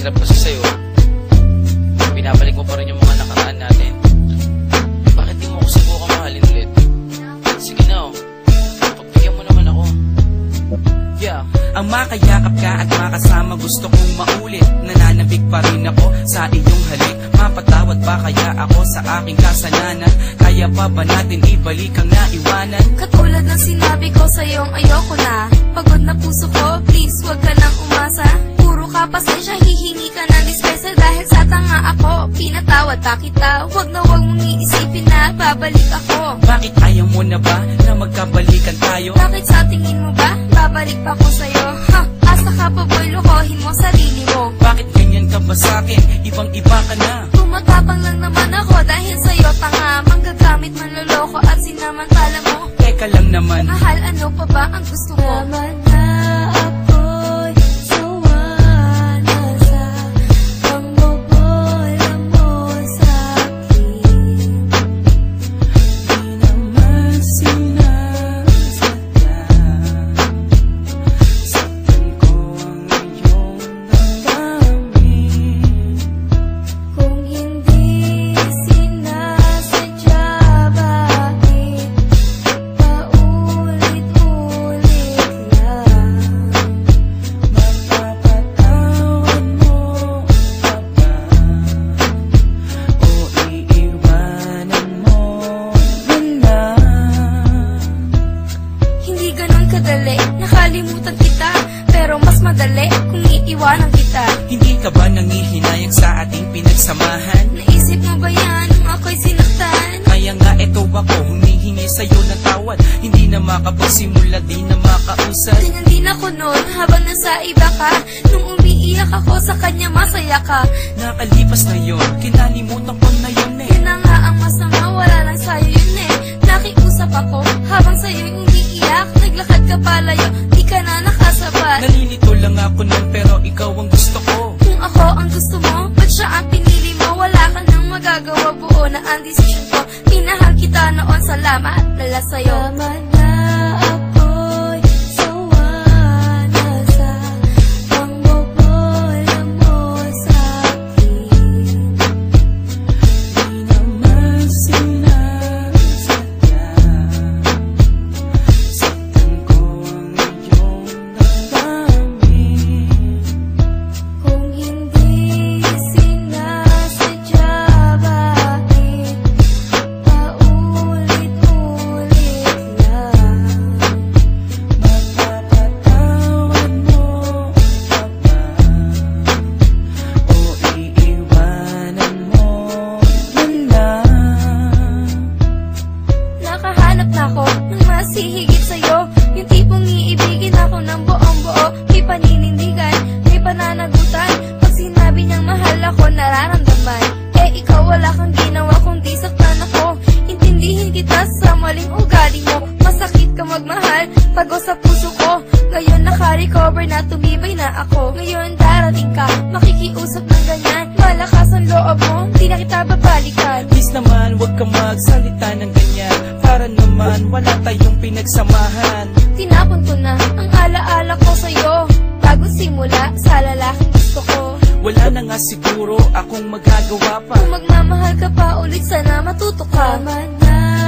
mahirap kasi sa'yo, binabalik mo pa rin yung mga nakaraan natin. Bakit di mo ako subukan mahalin ulit? Sige na pagbigyan mo naman ako. Yeah. Ang makayakap ka at makasama gusto kong maulit. Nananabik pa rin ako sa iyong halik. Mapatawad ba kaya ako sa aking kasalanan? Kaya pa ba natin ibalik ang naiwanan? Katulad ng sinabi ko sa'yong ayoko na. Pagod na puso ko, please wag ka nang umasa. Puro ka pasensya, hihingi ka ng dispensa. Dahil sa tanga ako, pinatawad pa kita. Wag na wag mong iisipin na babalik ako. Bakit ayaw mo na ba na magkabalikan tayo? Bakit sa tingin mo ba babalik pa ko sa'yo? Ha, asa ka pa boy, lokohin mo sarili mo. Bakit ganyan ka ba sa'kin? Ibang iba ka na. Tumatapang lang naman ako dahil sa'yo tanga. Manggagamit, manloloko at sinamantala mo. Teka lang naman, Mahal, ano pa ba ang gusto mo? Naman na ako'y sawa na sa pangbobola mo sa'kin. di naman sinasadya. Saktan ko ang iyong damdamin. Kung hindi sinasadya, bakit paulit-ulit lang? Mapapatawad mo pa ba? O iiwanan mo na? Hindi ganun kadali, nakalimutan kita. Pero mas madali kung iiwanan kita. Hindi ka ba nangihinayang sa ating pinagsamahan? Naisip mo ba yan nung ako'y sinaktan? Kaya nga eto ako, humihingi sa'yo ng tawad. Hindi na makapagsimula, di na makausad. Ganyan din ako noon habang nasa iba ka. Nung umiiyak ako sa kanya, masaya ka. Nakalipas na yun, kinalimutan ko na yun eh. Yun na nga ang masama, wala lang sa'yo yun eh. Nakiusap ako habang sa'yo'y umiiyak. Naglakad ka palayo, di ka na nakasabat. Nalilito lang ako nun pero ikaw ang gusto ko. Kung ako ang gusto mo, ba't siya ang pinili mo? Wala ka nang magagawa, buo na ang desisyon ko. Pinahal kita noon, salamat lala sa'yo. Tama na ako'y sawa na sa pangbobola mo sa'kin. Di naman sinasadya. Saktan ko ang iyong damdamin. Kung hindi sinasadya, bakit paulit-ulit lang? Mapapatawad mo pa ba? O iiwanan mo na? Nakahanap na ako ng mas hihigit sa'yo. Yung tipong iibigin ako ng buong-buo. May paninindigan, may pananagutan. Pag sinabi niyang mahal ako, nararamdaman. Eh ikaw wala kang ginawa kundi saktan ako. Intindihin kita sa maling ugali mo. Masakit ka magmahal, pagod sa puso ko. Ngayon naka-recover na, tumibay na ako. Ngayon darating ka, makikiusap ng ganyan. Malakas ang loob mo, di na kita babalikan. Please naman, huwag kang magsalita ng ganyan. Para naman, wala tayong pinagsamahan. Tinapon ko na ang alaala ko sa'yo. Bagong simula sa lalaking gusto ko. Wala na nga siguro akong magagawa pa. Kung magmamahal ka pa ulit, sana matuto ka. Tama na